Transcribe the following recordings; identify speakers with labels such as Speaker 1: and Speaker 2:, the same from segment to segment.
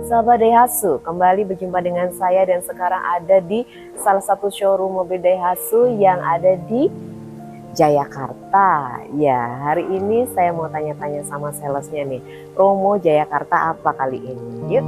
Speaker 1: Sahabat Daihatsu, kembali berjumpa dengan saya dan sekarang ada di salah satu showroom mobil Daihatsu yang ada di Jayakarta. Ya, hari ini saya mau tanya-tanya sama salesnya nih, promo Jayakarta apa kali ini? Yuk.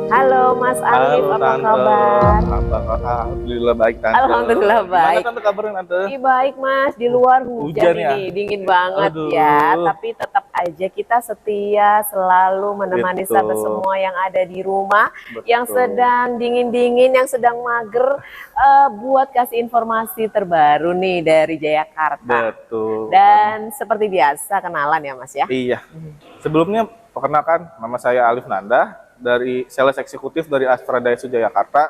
Speaker 1: Halo Mas Alif, apa kabar?
Speaker 2: Alhamdulillah baik Tante.
Speaker 1: Alhamdulillah baik.
Speaker 2: Gimana Tante kabarnya Tante?
Speaker 1: Baik Mas, di luar hujan
Speaker 2: ya?
Speaker 1: ini, dingin banget.
Speaker 2: Aduh.
Speaker 1: Ya. Tapi tetap aja kita setia selalu menemani
Speaker 2: Betul.
Speaker 1: sahabat semua yang ada di rumah,
Speaker 2: Betul.
Speaker 1: yang sedang dingin-dingin, yang sedang mager, buat kasih informasi terbaru nih dari Jayakarta.
Speaker 2: Betul.
Speaker 1: Dan seperti biasa kenalan ya Mas ya.
Speaker 2: Iya. Sebelumnya perkenalkan, nama saya Alif Nanda dari sales eksekutif dari Astra Daihatsu Jayakarta.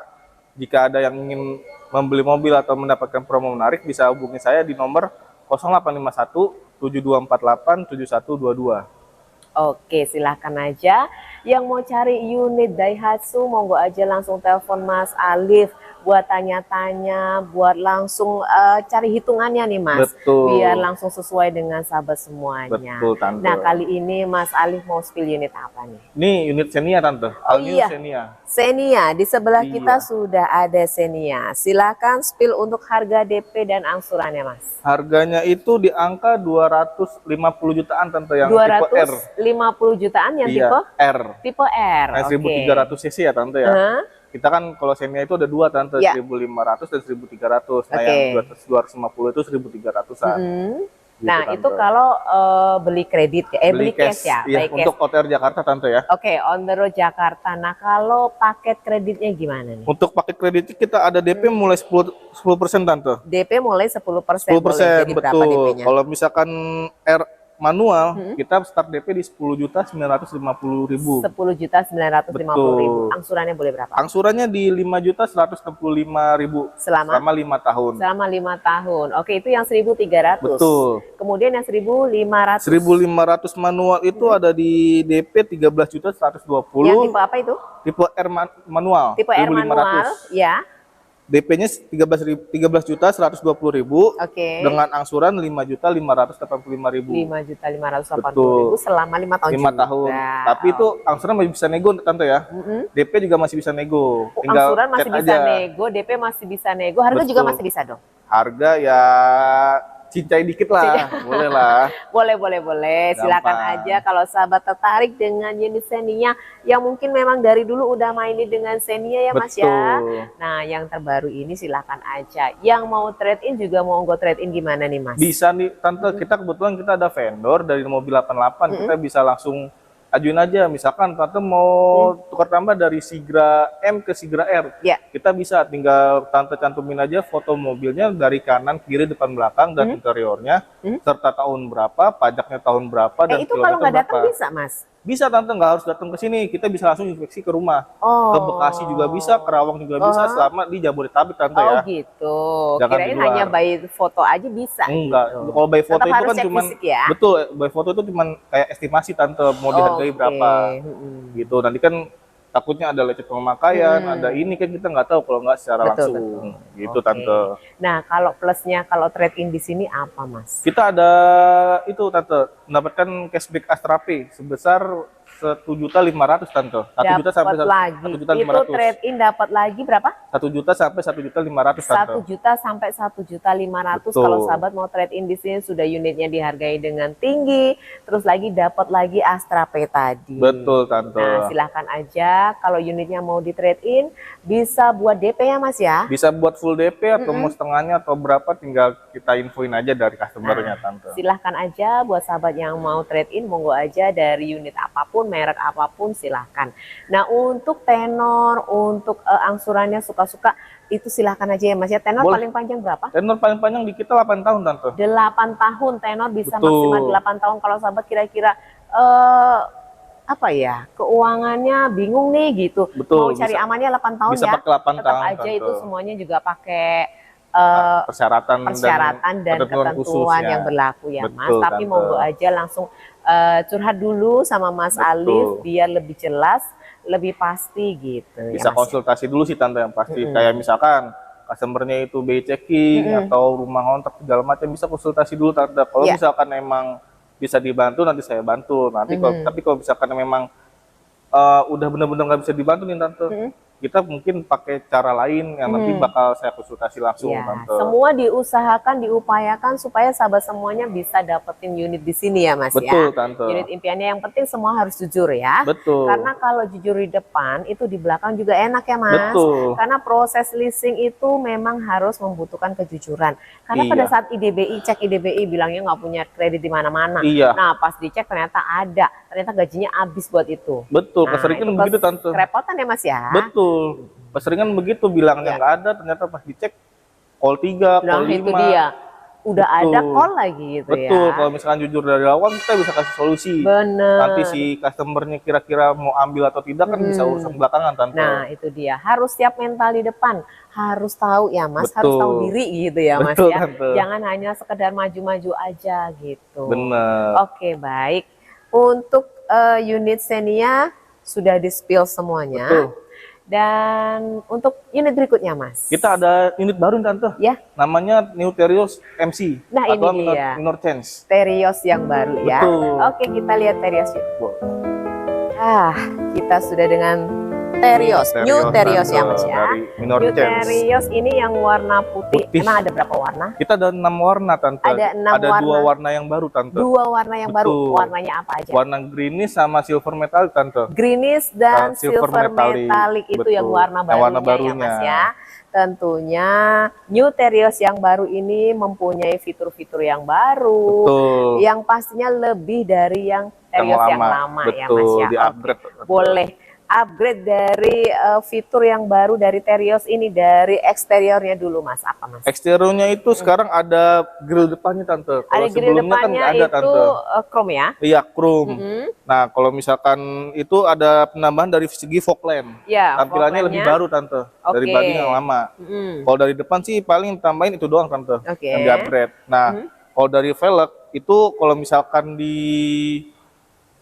Speaker 2: Jika ada yang ingin membeli mobil atau mendapatkan promo menarik, bisa hubungi saya di nomor 0851 7248 7122.
Speaker 1: Oke, silahkan aja. Yang mau cari unit Daihatsu, monggo aja langsung telepon Mas Alif buat tanya-tanya, buat langsung cari hitungannya nih Mas.
Speaker 2: Betul.
Speaker 1: Biar langsung sesuai dengan sahabat semuanya.
Speaker 2: Betul Tante.
Speaker 1: Nah, kali ini Mas Alif mau spill unit apa nih?
Speaker 2: Ini unit Xenia Tante.
Speaker 1: Oh
Speaker 2: All new
Speaker 1: iya.
Speaker 2: Xenia.
Speaker 1: Xenia, di sebelah
Speaker 2: Iya.
Speaker 1: kita sudah ada Xenia. Silakan spill untuk harga DP dan angsurannya Mas.
Speaker 2: Harganya itu di angka 250 jutaan Tante, yang tipe R.
Speaker 1: 250 jutaan yang
Speaker 2: Iya,
Speaker 1: tipe
Speaker 2: R.
Speaker 1: tipe R.
Speaker 2: Nah, 1300 cc ya Tante ya.
Speaker 1: Hah?
Speaker 2: Kita kan kalau Xenia itu ada dua Tante,
Speaker 1: Ya.
Speaker 2: 1500 dan 1300. Nah,
Speaker 1: Oke.
Speaker 2: yang 250 itu 1300-an.
Speaker 1: Mm-mm.
Speaker 2: Gitu,
Speaker 1: Nah,
Speaker 2: Tante.
Speaker 1: itu kalau beli kredit, beli cash ya,
Speaker 2: Iya,
Speaker 1: beli cash.
Speaker 2: untuk OTR Jakarta Tante ya.
Speaker 1: Oke, on the road Jakarta. Nah, kalau paket kreditnya gimana nih?
Speaker 2: Untuk paket kredit kita ada DP mulai 10% Tante.
Speaker 1: DP mulai 10%.
Speaker 2: 10%,
Speaker 1: Jadi berapa
Speaker 2: betul.
Speaker 1: DP-nya?
Speaker 2: Kalau misalkan R manual, kita start DP di 10.950.000.
Speaker 1: 10.950.000. Angsurannya boleh berapa?
Speaker 2: Angsurannya di 5.165.000
Speaker 1: Selama
Speaker 2: 5 tahun.
Speaker 1: selama 5 tahun. Oke, itu yang 1.300.
Speaker 2: Betul.
Speaker 1: Kemudian yang 1.500.
Speaker 2: 1.500 manual itu ada di DP 13.120.
Speaker 1: Yang tipe apa itu?
Speaker 2: Tipe R manual.
Speaker 1: Tipe R
Speaker 2: 1.500.
Speaker 1: manual, ya.
Speaker 2: DP-nya 13.120.000
Speaker 1: Oke.
Speaker 2: dengan angsuran 5.585.000.
Speaker 1: 5.580.000 selama 5 tahun
Speaker 2: 5 tahun. Tapi itu angsuran masih bisa nego Tante ya. DP juga masih bisa nego.
Speaker 1: Angsuran masih
Speaker 2: chat
Speaker 1: bisa
Speaker 2: aja.
Speaker 1: nego, DP masih bisa nego, harga juga
Speaker 2: Betul.
Speaker 1: masih bisa dong.
Speaker 2: Harga ya cincai dikit lah, boleh lah.
Speaker 1: Boleh. Silakan
Speaker 2: Gampang.
Speaker 1: aja kalau sahabat tertarik dengan unit Xenia yang mungkin memang dari dulu udah mainin dengan Xenia ya Mas ya.
Speaker 2: Betul.
Speaker 1: Nah, yang terbaru ini silakan aja. Yang mau trade in juga mau trade in gimana nih Mas?
Speaker 2: Bisa nih Tante, kita kebetulan kita ada vendor dari mobil 88, kita bisa langsung ajuin aja. Misalkan Tante mau tukar tambah dari Sigra M ke Sigra R.
Speaker 1: Ya.
Speaker 2: Kita bisa tinggal Tante cantumin aja foto mobilnya dari kanan, kiri, depan, belakang dan interiornya serta tahun berapa, pajaknya tahun berapa dan
Speaker 1: Itu kalau nggak
Speaker 2: kilometer
Speaker 1: datang
Speaker 2: berapa.
Speaker 1: bisa Mas?
Speaker 2: Bisa Tante, nggak harus datang ke sini. Kita bisa langsung inspeksi ke rumah.
Speaker 1: Oh.
Speaker 2: Ke Bekasi juga bisa, Kerawang juga bisa selama di Jabodetabek Tante
Speaker 1: Oh
Speaker 2: ya.
Speaker 1: gitu.
Speaker 2: Jangan
Speaker 1: Kirain
Speaker 2: di luar.
Speaker 1: hanya by foto aja bisa.
Speaker 2: Enggak,
Speaker 1: gitu.
Speaker 2: kalau by foto
Speaker 1: Tetap
Speaker 2: itu
Speaker 1: harus
Speaker 2: kan
Speaker 1: cek
Speaker 2: cuman
Speaker 1: fisik ya?
Speaker 2: betul, by foto itu cuman kayak estimasi Tante mau dihargai
Speaker 1: Oke.
Speaker 2: berapa. Gitu. Nanti kan takutnya ada lecet pemakaian, ada ini kan kita nggak tahu kalau nggak secara
Speaker 1: Betul,
Speaker 2: langsung. Gitu
Speaker 1: Oke.
Speaker 2: Tante.
Speaker 1: Nah, kalau plusnya kalau trade in di sini apa Mas?
Speaker 2: Kita ada itu Tante, mendapatkan cashback Astra Pay sebesar 1.500.000 Tante. 1 juta sampai
Speaker 1: Dapat lagi.
Speaker 2: 1.500.000.
Speaker 1: Itu trade in dapat lagi berapa?
Speaker 2: 1 juta sampai 1.500.000 Tante.
Speaker 1: 1 juta sampai 1.500.000.
Speaker 2: Betul.
Speaker 1: Kalau sahabat mau trade in di sini sudah unitnya dihargai dengan tinggi, terus lagi dapat lagi Astra Pay tadi.
Speaker 2: Betul Tante.
Speaker 1: Nah, silahkan aja kalau unitnya mau di trade in bisa buat DP ya Mas ya.
Speaker 2: Bisa buat full DP atau mau setengahnya atau berapa tinggal kita infoin aja dari customernya Tante.
Speaker 1: Silahkan aja buat sahabat yang mau trade in, monggo aja dari unit apapun, merek apapun silahkan. Nah, untuk tenor, untuk angsurannya suka-suka itu silahkan aja ya Mas ya. Tenor
Speaker 2: Boleh.
Speaker 1: paling panjang berapa?
Speaker 2: Tenor paling panjang di kita 8 tahun Tante.
Speaker 1: 8 tahun tenor bisa
Speaker 2: Betul.
Speaker 1: maksimal 8 tahun. Kalau sahabat kira-kira apa ya, keuangannya bingung nih gitu.
Speaker 2: Betul,
Speaker 1: Mau cari
Speaker 2: bisa-
Speaker 1: amannya 8 tahun
Speaker 2: bisa
Speaker 1: ya.
Speaker 2: pakai 8
Speaker 1: Tetap
Speaker 2: tahun,
Speaker 1: aja
Speaker 2: Tante.
Speaker 1: itu semuanya juga pakai
Speaker 2: persyaratan
Speaker 1: dan ketentuan
Speaker 2: khususnya.
Speaker 1: yang berlaku ya Mas.
Speaker 2: Betul,
Speaker 1: Tapi
Speaker 2: Tante.
Speaker 1: monggo aja langsung curhat dulu sama Mas
Speaker 2: Betul.
Speaker 1: Alif biar lebih jelas, lebih pasti gitu.
Speaker 2: Bisa
Speaker 1: ya, Mas.
Speaker 2: konsultasi dulu sih Tante yang pasti. Kayak misalkan customernya itu BI checking atau rumah kontrak segala macam, bisa konsultasi dulu Tante. Kalau
Speaker 1: Iya.
Speaker 2: misalkan emang bisa dibantu nanti saya bantu. Nanti kalau tapi kalau misalkan memang udah bener-bener nggak bisa dibantu nih Tante, kita mungkin pakai cara lain yang nanti bakal saya konsultasi langsung
Speaker 1: Ya,
Speaker 2: Tante.
Speaker 1: semua diusahakan, diupayakan supaya sahabat semuanya bisa dapetin unit di sini ya Mas ya.
Speaker 2: Betul Tante.
Speaker 1: Unit impiannya yang penting semua harus jujur ya.
Speaker 2: Betul.
Speaker 1: Karena kalau jujur di depan itu di belakang juga enak ya Mas.
Speaker 2: Betul.
Speaker 1: Karena proses leasing itu memang harus membutuhkan kejujuran. Karena
Speaker 2: Iya.
Speaker 1: pada saat IDBI cek IDBI bilangnya nggak punya kredit di mana-mana.
Speaker 2: Iya.
Speaker 1: Nah pas dicek ternyata ada, ternyata gajinya habis buat itu.
Speaker 2: Betul,
Speaker 1: Nah,
Speaker 2: keseringan
Speaker 1: itu
Speaker 2: begitu Tante.
Speaker 1: kerepotan ya Mas ya.
Speaker 2: Betul. Keseringan begitu bilangnya
Speaker 1: Iya.
Speaker 2: nggak ada, ternyata pas dicek call 3,
Speaker 1: Nah
Speaker 2: call 5.
Speaker 1: itu dia. Udah ada
Speaker 2: Betul.
Speaker 1: call lagi gitu
Speaker 2: Betul,
Speaker 1: ya.
Speaker 2: kalau misalkan jujur dari awal kita bisa kasih solusi.
Speaker 1: Bener.
Speaker 2: Nanti si customernya kira-kira mau ambil atau tidak kan bisa urusan belakangan Tante.
Speaker 1: Nah itu dia, harus siap mental di depan, harus tahu ya Mas, harus
Speaker 2: Betul.
Speaker 1: tahu diri gitu ya Mas
Speaker 2: Betul,
Speaker 1: ya.
Speaker 2: Tante.
Speaker 1: Jangan hanya sekedar maju-maju aja gitu.
Speaker 2: Bener.
Speaker 1: Oke baik, untuk unit Xenia sudah di-spill semuanya.
Speaker 2: Betul.
Speaker 1: Dan untuk unit berikutnya Mas.
Speaker 2: Kita ada unit baru nih, Tante.
Speaker 1: Ya,
Speaker 2: Namanya New Terios MC
Speaker 1: Nah,
Speaker 2: atau
Speaker 1: ini
Speaker 2: minor,
Speaker 1: dia.
Speaker 2: minor change.
Speaker 1: Terios yang baru ya.
Speaker 2: Betul.
Speaker 1: Oke kita lihat Terios yuk. Kita sudah dengan Terios, New Terios ya Mas ya.
Speaker 2: Dari minor
Speaker 1: New
Speaker 2: change.
Speaker 1: Terios ini yang warna putih.
Speaker 2: Putih.
Speaker 1: Emang ada berapa warna?
Speaker 2: Kita ada 6 warna Tante.
Speaker 1: Ada 6 warna.
Speaker 2: 2 warna yang baru Tante.
Speaker 1: Dua warna yang baru.
Speaker 2: Betul.
Speaker 1: Warnanya apa aja?
Speaker 2: Warna greenish sama silver metallic Tante.
Speaker 1: Greenish dan
Speaker 2: Silver
Speaker 1: silver
Speaker 2: metallic.
Speaker 1: metallic itu
Speaker 2: Betul.
Speaker 1: yang warna
Speaker 2: Yang
Speaker 1: barunya,
Speaker 2: warna
Speaker 1: ya
Speaker 2: barunya.
Speaker 1: Mas ya. Tentunya New Terios yang baru ini mempunyai fitur-fitur yang baru.
Speaker 2: Betul.
Speaker 1: Yang pastinya lebih dari yang Terios yang lama ya Mas
Speaker 2: Betul,
Speaker 1: ya.
Speaker 2: di-upgrade.
Speaker 1: Oke. Boleh upgrade dari fitur yang baru dari Terios ini, dari eksteriornya dulu Mas. Apa Mas?
Speaker 2: Eksteriornya itu sekarang ada grill depannya Tante.
Speaker 1: Ada
Speaker 2: Kalau
Speaker 1: grill
Speaker 2: sebelumnya kan
Speaker 1: depannya
Speaker 2: nggak ada
Speaker 1: itu
Speaker 2: Tante.
Speaker 1: chrome ya?
Speaker 2: Iya, chrome.
Speaker 1: Mm-mm.
Speaker 2: Nah, kalau misalkan itu ada penambahan dari segi fog lamp.
Speaker 1: Ya,
Speaker 2: Tampilannya
Speaker 1: fog
Speaker 2: lebih
Speaker 1: lampnya.
Speaker 2: baru Tante
Speaker 1: Oke.
Speaker 2: dibanding yang lama.
Speaker 1: Mm-mm.
Speaker 2: Kalau dari depan sih paling tambahin itu doang Tante
Speaker 1: Oke.
Speaker 2: yang di-upgrade. Nah, kalau dari velg itu kalau misalkan di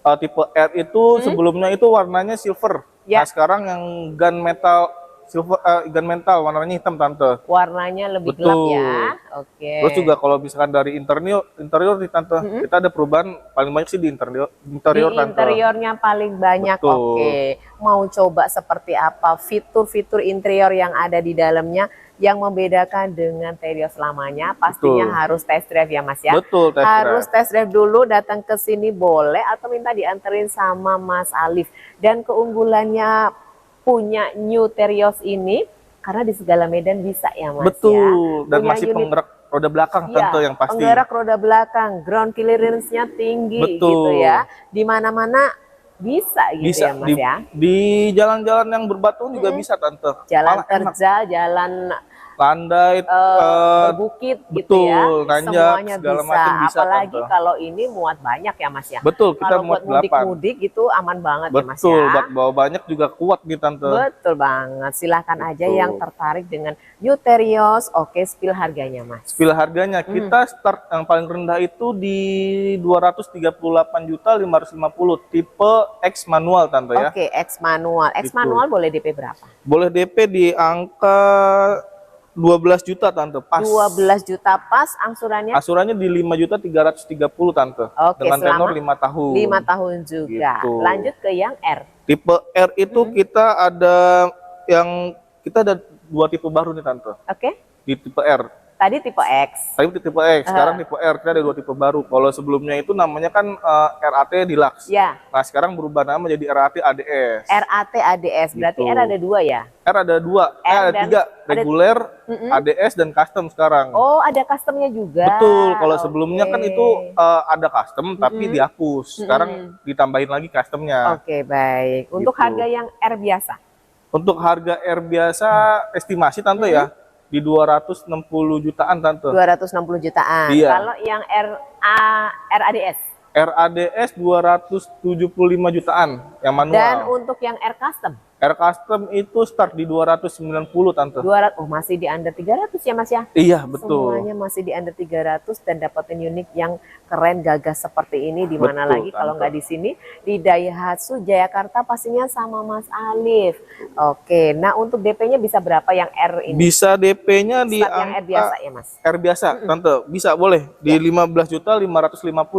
Speaker 2: tipe R itu sebelumnya itu warnanya silver.
Speaker 1: Ya.
Speaker 2: Nah, sekarang yang gunmetal silver gunmetal warnanya hitam Tante.
Speaker 1: Warnanya lebih
Speaker 2: Betul.
Speaker 1: gelap ya. Oke.
Speaker 2: Terus juga kalau misalkan dari interior di Tante, kita ada perubahan paling banyak sih di interior
Speaker 1: di
Speaker 2: Tante.
Speaker 1: interiornya paling banyak.
Speaker 2: Betul.
Speaker 1: Oke. Mau coba seperti apa fitur-fitur interior yang ada di dalamnya yang membedakan dengan Terios lamanya? Pastinya
Speaker 2: Betul.
Speaker 1: harus test drive ya Mas ya.
Speaker 2: Betul, test
Speaker 1: Harus
Speaker 2: drive.
Speaker 1: test drive dulu, datang ke sini boleh atau minta dianterin sama Mas Alif. Dan keunggulannya punya New Terios ini karena di segala medan bisa ya Mas ya.
Speaker 2: Betul, dan
Speaker 1: Punya
Speaker 2: masih
Speaker 1: unit-
Speaker 2: penggerak roda belakang
Speaker 1: Iya,
Speaker 2: Tante yang pasti.
Speaker 1: penggerak roda belakang, ground clearance-nya tinggi
Speaker 2: Betul.
Speaker 1: gitu ya. Di mana-mana bisa gitu
Speaker 2: Bisa
Speaker 1: ya Mas ya.
Speaker 2: di jalan-jalan yang berbatuan juga bisa Tante.
Speaker 1: Jalan
Speaker 2: Malah enak.
Speaker 1: kerja, jalan
Speaker 2: Landai,
Speaker 1: berbukit gitu
Speaker 2: betul,
Speaker 1: ya.
Speaker 2: nanjak,
Speaker 1: Semuanya
Speaker 2: segala
Speaker 1: bisa.
Speaker 2: macam bisa,
Speaker 1: Apalagi
Speaker 2: Tante.
Speaker 1: kalau ini muat banyak ya Mas ya.
Speaker 2: betul, kita
Speaker 1: Kalau
Speaker 2: muat
Speaker 1: buat
Speaker 2: 8.
Speaker 1: mudik-mudik itu aman banget ya Mas
Speaker 2: Betul,
Speaker 1: ya.
Speaker 2: buat bawa banyak juga kuat nih Tante.
Speaker 1: Betul banget. Silahkan aja
Speaker 2: Betul.
Speaker 1: yang tertarik dengan New Terios. Oke, spill harganya Mas.
Speaker 2: Spill harganya kita start yang paling rendah itu di 238.550 tipe X manual Tante ya.
Speaker 1: Oke, X manual. X
Speaker 2: Gitu.
Speaker 1: manual boleh DP berapa?
Speaker 2: Boleh DP di angka 12 juta Tante pas.
Speaker 1: 12 juta pas, angsurannya
Speaker 2: Asurannya di 5.330 Tante.
Speaker 1: Oke,
Speaker 2: Dengan tenor
Speaker 1: selama
Speaker 2: 5 tahun.
Speaker 1: 5 tahun juga.
Speaker 2: Gitu.
Speaker 1: Lanjut ke yang R.
Speaker 2: Tipe R itu kita ada kita ada 2 tipe baru nih Tante.
Speaker 1: Oke.
Speaker 2: Di tipe R.
Speaker 1: Tadi tipe X.
Speaker 2: Tadi tipe X, sekarang tipe R. Kita ada 2 tipe baru. Kalau sebelumnya itu namanya kan RAT Deluxe.
Speaker 1: Ya,
Speaker 2: Nah, sekarang berubah nama jadi RAT ADS.
Speaker 1: RAT ADS. Berarti
Speaker 2: Gitu.
Speaker 1: R ada 2 ya?
Speaker 2: R ada 2,
Speaker 1: R
Speaker 2: ada
Speaker 1: dan
Speaker 2: 3,
Speaker 1: ada-
Speaker 2: reguler, ADS dan custom sekarang.
Speaker 1: Oh, ada customnya juga.
Speaker 2: Betul, kalau sebelumnya kan
Speaker 1: Oke.
Speaker 2: itu ada custom tapi dihapus. Sekarang ditambahin lagi customnya.
Speaker 1: Oke, baik. Untuk
Speaker 2: Gitu.
Speaker 1: harga yang R biasa.
Speaker 2: Untuk harga R biasa estimasi Tante ya di 260 jutaan Tante.
Speaker 1: 260 jutaan.
Speaker 2: Iya.
Speaker 1: Kalau yang RADS.
Speaker 2: RADS 275 jutaan yang manual.
Speaker 1: Dan untuk yang R custom.
Speaker 2: R custom itu start di 290 Tante.
Speaker 1: 200, oh masih di under 300 ya Mas ya?
Speaker 2: Iya, betul.
Speaker 1: Semuanya masih di under 300 dan dapetin unit yang keren gagah seperti ini di mana
Speaker 2: Betul,
Speaker 1: lagi kalau
Speaker 2: Tante.
Speaker 1: nggak di sini di Daihatsu Jayakarta pastinya sama Mas Alif. Oke, nah untuk DP-nya bisa berapa yang R ini?
Speaker 2: Bisa DP-nya di
Speaker 1: Start yang R biasa
Speaker 2: angka
Speaker 1: ya Mas?
Speaker 2: R biasa Tante. Bisa boleh di 15.550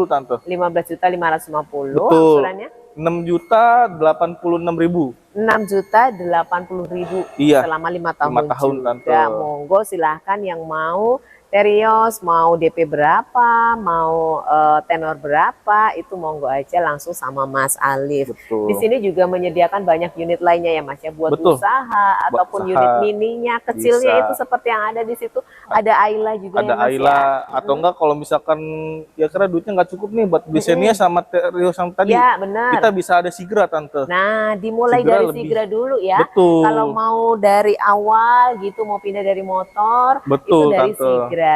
Speaker 2: Tante.
Speaker 1: 15.550.
Speaker 2: Betul.
Speaker 1: Angsurannya
Speaker 2: 6.086.000.
Speaker 1: 6.080.000
Speaker 2: Iya,
Speaker 1: selama 5 tahun
Speaker 2: 5 tahun
Speaker 1: juga.
Speaker 2: Tante.
Speaker 1: Monggo silahkan yang mau terios, mau DP berapa, mau tenor berapa, itu monggo aja langsung sama Mas Alif.
Speaker 2: Betul.
Speaker 1: Di sini juga menyediakan banyak unit lainnya ya Mas ya, buat
Speaker 2: Betul.
Speaker 1: usaha
Speaker 2: Buat
Speaker 1: ataupun
Speaker 2: usaha,
Speaker 1: unit mininya, kecilnya
Speaker 2: bisa.
Speaker 1: itu seperti yang ada di situ. Ada Ayla juga
Speaker 2: Ada
Speaker 1: ya Mas
Speaker 2: Ayla,
Speaker 1: ya.
Speaker 2: atau enggak kalau misalkan ya karena duitnya nggak cukup nih buat beli Xenia sama terios yang tadi,
Speaker 1: Ya benar.
Speaker 2: kita bisa ada Sigra Tante.
Speaker 1: Nah, dimulai
Speaker 2: Sigra
Speaker 1: dari
Speaker 2: lebih.
Speaker 1: Sigra dulu ya.
Speaker 2: Betul.
Speaker 1: Kalau mau dari awal gitu, mau pindah dari motor,
Speaker 2: Betul,
Speaker 1: itu dari
Speaker 2: Tante.
Speaker 1: Sigra.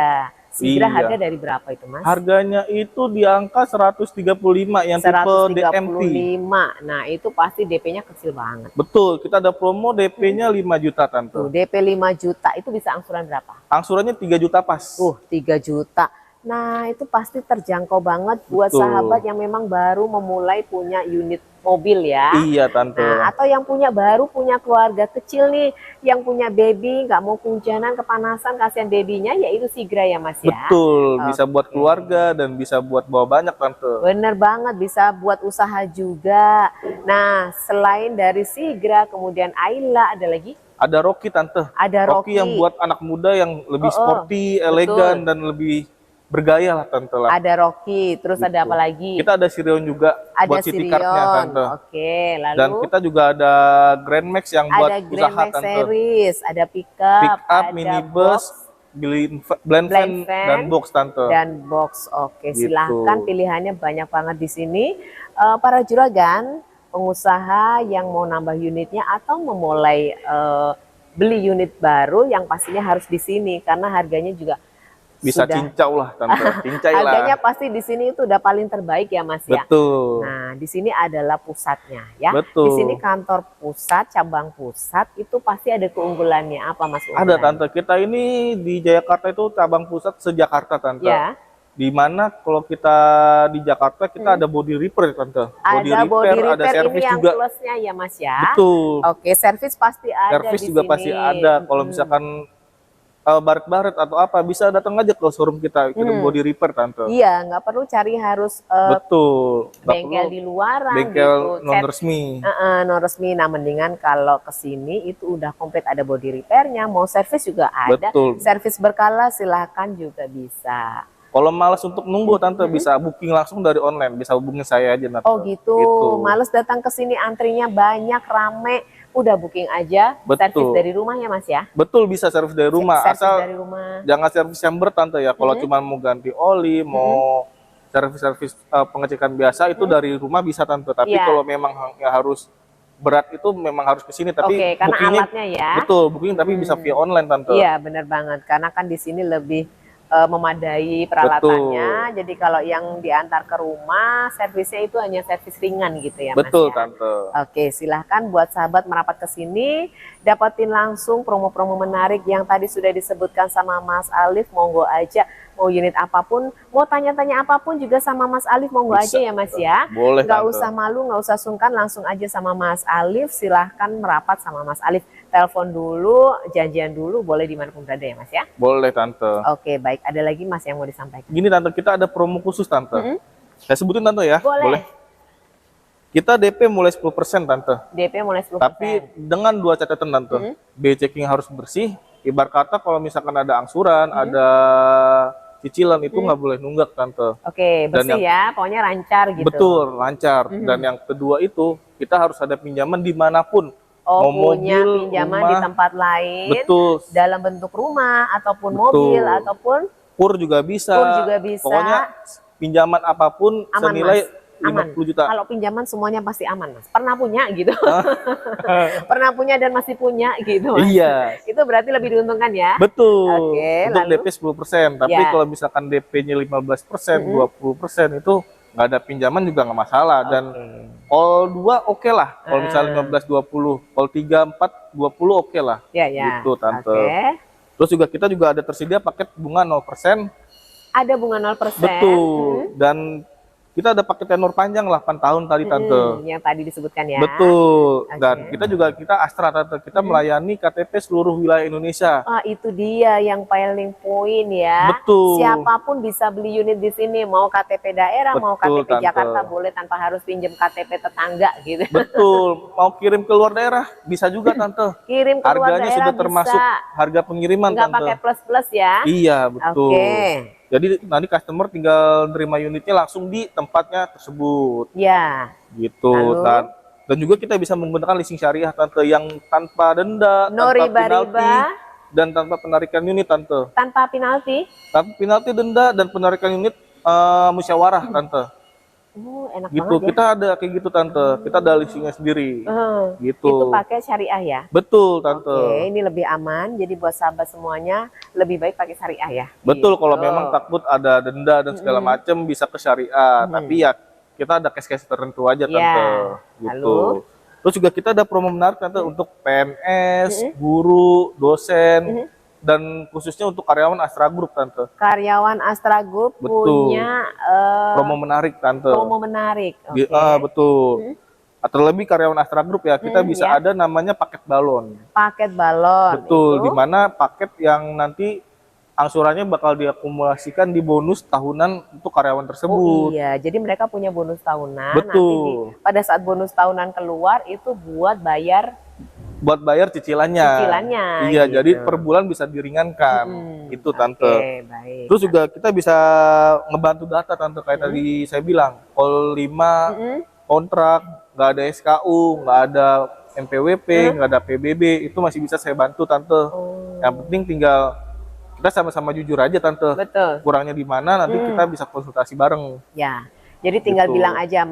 Speaker 1: Sigra
Speaker 2: Iya.
Speaker 1: harga dari berapa itu Mas?
Speaker 2: Harganya itu di angka 135 yang tipe DMT.
Speaker 1: 135. Nah, itu pasti DP-nya kecil banget.
Speaker 2: Betul, kita ada promo DP-nya 5 juta Tante.
Speaker 1: Tuh, DP 5 juta itu bisa angsuran berapa?
Speaker 2: Angsurannya 3 juta pas.
Speaker 1: 3 juta. Nah, itu pasti terjangkau banget buat
Speaker 2: Betul.
Speaker 1: sahabat yang memang baru memulai punya unit mobil ya.
Speaker 2: Iya Tante.
Speaker 1: Nah, atau yang baru punya keluarga kecil nih, yang punya baby, nggak mau kehujanan, kepanasan, kasihan babynya, ya itu Sigra ya Mas ya.
Speaker 2: Betul, bisa buat keluarga dan bisa buat bawa banyak Tante.
Speaker 1: Bener banget, bisa buat usaha juga. Nah, selain dari Sigra, kemudian Ayla, ada lagi?
Speaker 2: Ada Rocky Tante.
Speaker 1: Ada
Speaker 2: Rocky yang buat anak muda yang lebih sporty, elegan, dan lebih bergaya lah Tante lah.
Speaker 1: Ada Rocky, terus
Speaker 2: Gitu.
Speaker 1: ada apa lagi?
Speaker 2: Kita ada Sirion juga buat city card-nya Tante.
Speaker 1: Oke, lalu
Speaker 2: Dan kita juga ada Grand Max yang buat
Speaker 1: ada
Speaker 2: usaha
Speaker 1: Grand Max
Speaker 2: Tante.
Speaker 1: Series, ada pickup,
Speaker 2: Pick up,
Speaker 1: ada
Speaker 2: minibus, blend van, dan box Tante.
Speaker 1: Dan box. Oke,
Speaker 2: Gitu.
Speaker 1: silahkan pilihannya banyak banget di sini. Para juragan, pengusaha yang mau nambah unitnya atau memulai beli unit baru, yang pastinya harus di sini karena harganya juga
Speaker 2: Bisa
Speaker 1: sudah
Speaker 2: cincau lah Tante, cincai lah.
Speaker 1: harganya pasti di sini itu udah paling terbaik ya Mas ya.
Speaker 2: Betul.
Speaker 1: Nah, di sini adalah pusatnya ya.
Speaker 2: Betul.
Speaker 1: Di sini kantor pusat, cabang pusat itu pasti ada keunggulannya. Apa Mas?
Speaker 2: Ada Tante, kita ini di Jakarta itu cabang pusat se-Jakarta Tante.
Speaker 1: Ya.
Speaker 2: Di mana kalau kita di Jakarta kita ada body repair Tante.
Speaker 1: Ada body repair,
Speaker 2: ada servis
Speaker 1: ini yang
Speaker 2: juga.
Speaker 1: plusnya ya Mas ya.
Speaker 2: Betul.
Speaker 1: Oke, servis pasti ada
Speaker 2: Servis
Speaker 1: di
Speaker 2: juga
Speaker 1: sini.
Speaker 2: pasti ada. Kalau misalkan baret-baret atau apa, bisa datang aja ke showroom kita, body repair Tante.
Speaker 1: Iya, nggak perlu cari harus
Speaker 2: Betul. Nggak
Speaker 1: bengkel
Speaker 2: perlu
Speaker 1: di luaran
Speaker 2: bengkel
Speaker 1: gitu.
Speaker 2: non resmi.
Speaker 1: Non resmi. Nah, mendingan kalau ke sini itu udah komplit, ada body repairnya, mau servis juga ada.
Speaker 2: Betul.
Speaker 1: Servis berkala silahkan juga bisa.
Speaker 2: Kalau malas untuk nunggu Tante, bisa booking langsung dari online, bisa hubungin saya aja Tante.
Speaker 1: Oh gitu. Males datang ke sini, antrinya banyak, rame, udah booking aja.
Speaker 2: Betul.
Speaker 1: Servis dari rumah ya Mas ya.
Speaker 2: Betul, bisa servis dari rumah.
Speaker 1: Servis
Speaker 2: Asal
Speaker 1: dari rumah.
Speaker 2: jangan servis yang berat Tante ya. Kalau cuma mau ganti oli, mau servis-servis pengecekan biasa itu dari rumah bisa Tante. Tapi kalau memang ya harus berat itu memang harus ke sini. Tapi
Speaker 1: Oke, karena alatnya ya.
Speaker 2: Betul, booking tapi bisa via online Tante.
Speaker 1: Iya, bener banget. Karena kan di sini lebih memadai peralatannya. Jadi kalau yang diantar ke rumah, servisnya itu hanya servis ringan gitu ya Mas.
Speaker 2: Betul
Speaker 1: ya?
Speaker 2: Tante.
Speaker 1: Oke, silahkan buat sahabat merapat ke sini, dapatin langsung promo-promo menarik yang tadi sudah disebutkan sama Mas Alif. Monggo aja, mau unit apapun, mau tanya-tanya apapun juga sama Mas Alif, monggo
Speaker 2: Bisa,
Speaker 1: aja ya Mas ya.
Speaker 2: Boleh
Speaker 1: Nggak
Speaker 2: Tante.
Speaker 1: usah malu, nggak usah sungkan, langsung aja sama Mas Alif. Silahkan merapat sama Mas Alif. Telepon dulu, janjian dulu, boleh dimanapun berada ya Mas ya.
Speaker 2: Boleh Tante.
Speaker 1: Oke, baik. Ada lagi Mas yang mau disampaikan?
Speaker 2: Gini Tante, kita ada promo khusus Tante. Saya sebutin Tante ya.
Speaker 1: Boleh.
Speaker 2: Kita DP mulai 10% Tante.
Speaker 1: DP mulai 10%.
Speaker 2: Tapi dengan 2 catatan Tante. B checking harus bersih. Ibarat kata kalau misalkan ada angsuran, ada cicilan itu nggak boleh nunggak Tante.
Speaker 1: Oke, bersih ya, pokoknya lancar gitu.
Speaker 2: Betul, lancar. Dan yang kedua itu kita harus ada pinjaman dimanapun.
Speaker 1: Oh,
Speaker 2: mau
Speaker 1: punya
Speaker 2: mobil,
Speaker 1: pinjaman
Speaker 2: rumah,
Speaker 1: di tempat lain.
Speaker 2: betul.
Speaker 1: Dalam bentuk rumah ataupun
Speaker 2: Betul.
Speaker 1: mobil ataupun
Speaker 2: Pur juga bisa.
Speaker 1: Pur juga bisa.
Speaker 2: Pokoknya pinjaman apapun
Speaker 1: aman
Speaker 2: senilai
Speaker 1: Mas.
Speaker 2: 50 juta.
Speaker 1: Kalau pinjaman semuanya pasti aman Mas. Pernah punya gitu. Pernah punya dan masih punya gitu Mas.
Speaker 2: Iya.
Speaker 1: Itu berarti lebih diuntungkan ya.
Speaker 2: Betul.
Speaker 1: Oke,
Speaker 2: Untuk
Speaker 1: lalu?
Speaker 2: DP 10%. Tapi
Speaker 1: Ya.
Speaker 2: kalau misalkan DP-nya 15%, 20% itu nggak ada pinjaman juga nggak masalah. Dan all 2 oke lah. Kalau misalnya 15, 20. Kalau 3, 4, 20 oke lah.
Speaker 1: Ya, ya.
Speaker 2: Gitu Tante.
Speaker 1: Oke.
Speaker 2: Terus juga kita juga ada tersedia paket bunga 0%.
Speaker 1: Ada bunga 0%.
Speaker 2: Betul. Dan kita ada paket tenor panjang 8 tahun tadi Tante.
Speaker 1: Yang tadi disebutkan ya.
Speaker 2: Betul. Dan
Speaker 1: Oke.
Speaker 2: kita Astra Tante. Kita melayani KTP seluruh wilayah Indonesia.
Speaker 1: Ah, itu dia yang paling poin ya.
Speaker 2: Betul.
Speaker 1: Siapapun bisa beli unit di sini, mau KTP daerah, mau
Speaker 2: Betul,
Speaker 1: KTP
Speaker 2: Tante.
Speaker 1: Jakarta boleh tanpa harus pinjam KTP tetangga gitu.
Speaker 2: Betul. Mau kirim ke luar daerah bisa juga Tante.
Speaker 1: Kirim ke luar
Speaker 2: Harganya
Speaker 1: daerah
Speaker 2: sudah termasuk
Speaker 1: bisa.
Speaker 2: harga pengiriman
Speaker 1: Nggak
Speaker 2: Tante.
Speaker 1: pakai plus-plus ya.
Speaker 2: Iya, betul.
Speaker 1: Oke.
Speaker 2: Jadi nanti customer tinggal terima unitnya langsung di tempatnya tersebut.
Speaker 1: Ya.
Speaker 2: Gitu.
Speaker 1: Lalu?
Speaker 2: Dan juga kita bisa menggunakan leasing syariah Tante yang tanpa denda,
Speaker 1: No
Speaker 2: tanpa penalti,
Speaker 1: riba-riba.
Speaker 2: dan tanpa penarikan unit Tante.
Speaker 1: Tanpa penalti.
Speaker 2: Tanpa penalti, denda, dan penarikan unit musyawarah Tante.
Speaker 1: Oh, enak
Speaker 2: Gitu.
Speaker 1: banget ya.
Speaker 2: Kita ada kayak gitu Tante. Kita ada leasingnya sendiri. Gitu.
Speaker 1: Itu pakai syariah ya.
Speaker 2: Betul Tante.
Speaker 1: Oke, ini lebih aman. Jadi buat sahabat semuanya lebih baik pakai syariah ya.
Speaker 2: Betul, kalau
Speaker 1: Gitu.
Speaker 2: memang takut ada denda dan segala macam bisa ke syariah. Tapi ya kita ada case-case tertentu aja Tante.
Speaker 1: Ya.
Speaker 2: Gitu.
Speaker 1: Lalu?
Speaker 2: Terus juga kita ada promo menarik Tante untuk PNS, guru, dosen, dan khususnya untuk karyawan Astra Group Tante.
Speaker 1: Karyawan Astra Group
Speaker 2: Betul.
Speaker 1: punya
Speaker 2: Promo menarik Tante.
Speaker 1: promo menarik. Oke.
Speaker 2: Betul. Terlebih karyawan Astra Group ya, kita bisa
Speaker 1: ya.
Speaker 2: ada namanya paket balon.
Speaker 1: Paket balon.
Speaker 2: Betul,
Speaker 1: itu
Speaker 2: di mana paket yang nanti angsurannya bakal diakumulasikan di bonus tahunan untuk karyawan
Speaker 1: Oh
Speaker 2: tersebut.
Speaker 1: iya, jadi mereka punya bonus tahunan.
Speaker 2: Betul.
Speaker 1: Pada saat bonus tahunan keluar itu buat bayar
Speaker 2: Buat bayar cicilannya.
Speaker 1: Cicilannya,
Speaker 2: Iya,
Speaker 1: gitu.
Speaker 2: jadi per bulan bisa diringankan. Itu Tante.
Speaker 1: Oke, baik.
Speaker 2: Terus juga kita bisa ngebantu data Tante kayak tadi saya bilang. Call 5, kontrak, nggak ada SKU, nggak ada MPWP, nggak ada PBB, itu masih bisa saya bantu Tante. Yang penting tinggal kita sama-sama jujur aja Tante.
Speaker 1: Betul.
Speaker 2: Kurangnya di mana nanti kita bisa konsultasi bareng.
Speaker 1: Ya. Jadi tinggal
Speaker 2: Gitu.
Speaker 1: bilang aja,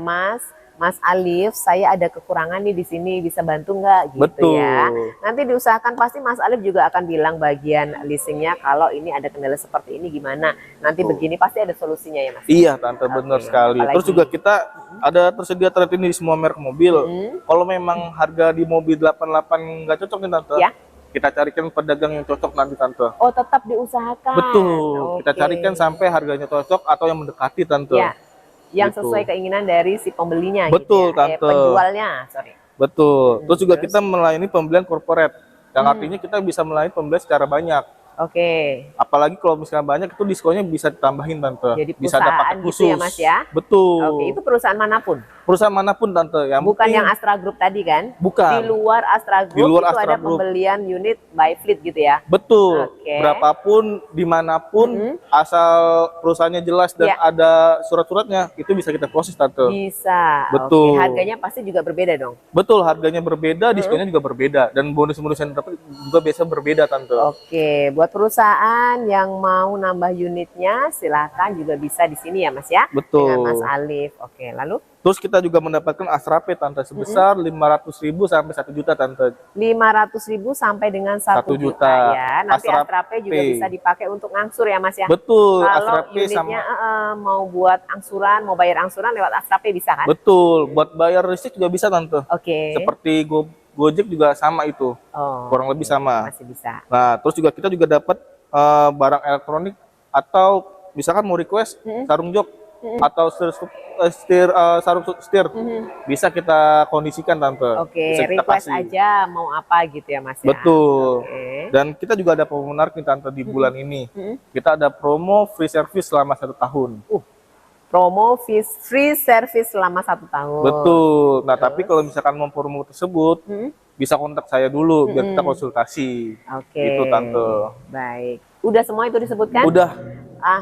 Speaker 1: Mas Alif, saya ada kekurangan nih di sini, bisa bantu nggak gitu
Speaker 2: Betul.
Speaker 1: ya. Nanti diusahakan pasti Mas Alif juga akan bilang bagian leasingnya kalau ini ada kendala seperti ini gimana. Nanti begini pasti ada solusinya ya Mas.
Speaker 2: Iya Tante, benar sekali.
Speaker 1: apalagi?
Speaker 2: Terus juga kita ada tersedia trade in di semua merek mobil. Kalau memang harga di mobil 88 nggak cocok nih Tante,
Speaker 1: Ya.
Speaker 2: kita carikan pedagang yang cocok nanti Tante.
Speaker 1: Oh, tetap diusahakan.
Speaker 2: Betul, kita
Speaker 1: Oke.
Speaker 2: carikan sampai harganya cocok atau yang mendekati Tante.
Speaker 1: Ya. Yang
Speaker 2: Gitu.
Speaker 1: sesuai keinginan dari si pembelinya
Speaker 2: Betul,
Speaker 1: gitu ya.
Speaker 2: Tante.
Speaker 1: Penjualnya, sorry.
Speaker 2: Betul. Terus juga kita melayani pembelian corporate. Yang artinya kita bisa melayani pembelian secara banyak.
Speaker 1: Oke.
Speaker 2: Apalagi kalau misalnya banyak itu diskonnya bisa ditambahin Tante.
Speaker 1: Jadi
Speaker 2: Bisa ada paket
Speaker 1: perusahaan
Speaker 2: khusus.
Speaker 1: gitu ya, Mas, ya?
Speaker 2: Betul.
Speaker 1: Oke, itu perusahaan manapun.
Speaker 2: Perusahaan manapun Tante. Yang
Speaker 1: Bukan
Speaker 2: penting-
Speaker 1: yang Astra Group tadi kan?
Speaker 2: Bukan.
Speaker 1: Di luar Astra Group
Speaker 2: Di luar
Speaker 1: itu
Speaker 2: Astra
Speaker 1: ada
Speaker 2: Group.
Speaker 1: pembelian unit by fleet gitu ya?
Speaker 2: Betul.
Speaker 1: Oke.
Speaker 2: Berapapun, dimanapun, asal perusahaannya jelas dan
Speaker 1: Ya.
Speaker 2: ada surat-suratnya, itu bisa kita proses Tante.
Speaker 1: Bisa.
Speaker 2: Betul.
Speaker 1: Oke, harganya pasti juga berbeda dong.
Speaker 2: Betul, harganya berbeda, diskonnya juga berbeda, dan bonus-bonus yang dapat juga biasa berbeda Tante.
Speaker 1: Oke, buat perusahaan yang mau nambah unitnya silahkan juga bisa di sini ya Mas ya?
Speaker 2: Betul.
Speaker 1: Dengan Mas Alif. Oke, lalu
Speaker 2: Terus kita juga mendapatkan Astra Pay Tante sebesar 500.000 sampai 1 juta Tante.
Speaker 1: 500.000 sampai dengan 1
Speaker 2: 1
Speaker 1: juta
Speaker 2: juta.
Speaker 1: ya. Nanti
Speaker 2: Astra
Speaker 1: Astra Pay juga
Speaker 2: Pay.
Speaker 1: bisa dipakai untuk ngangsur ya Mas ya?
Speaker 2: Betul,
Speaker 1: Kalau
Speaker 2: Astra Pay
Speaker 1: unitnya
Speaker 2: sama
Speaker 1: mau buat angsuran, mau bayar angsuran lewat Astra Pay bisa kan?
Speaker 2: betul, buat bayar listrik juga bisa Tante.
Speaker 1: Oke.
Speaker 2: Seperti Gojek juga sama itu.
Speaker 1: Oh,
Speaker 2: Kurang lebih sama.
Speaker 1: masih bisa.
Speaker 2: Nah, terus juga kita juga dapat barang elektronik atau misalkan mau request sarung jok atau sarung setir bisa kita kondisikan Tante.
Speaker 1: Oke,
Speaker 2: Bisa kita
Speaker 1: request
Speaker 2: kasih.
Speaker 1: aja mau apa gitu ya Mas ya?
Speaker 2: Betul.
Speaker 1: Oke.
Speaker 2: Dan kita juga ada promo menarik nih Tante di bulan ini. Kita ada promo free service selama 1 tahun.
Speaker 1: Promo free service selama 1 tahun.
Speaker 2: Betul. Nah, tapi kalau misalkan mau promo tersebut, bisa kontak saya dulu biar kita konsultasi.
Speaker 1: Oke.
Speaker 2: Itu Tante.
Speaker 1: Baik. Udah semua itu disebutkan?
Speaker 2: Udah.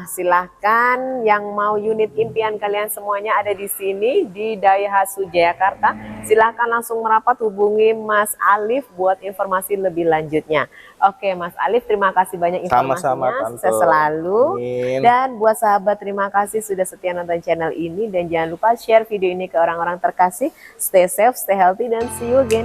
Speaker 1: Silahkan yang mau unit impian kalian semuanya ada di sini di Daihatsu Jayakarta. Silahkan langsung merapat hubungi Mas Alif buat informasi lebih lanjutnya. Oke, Mas Alif, terima kasih banyak informasinya.
Speaker 2: Sama-sama, Tante.
Speaker 1: Sukses selalu.
Speaker 2: Amin.
Speaker 1: Dan buat sahabat, terima kasih sudah setia nonton channel ini dan jangan lupa share video ini ke orang-orang terkasih. Stay safe, stay healthy, dan see you again.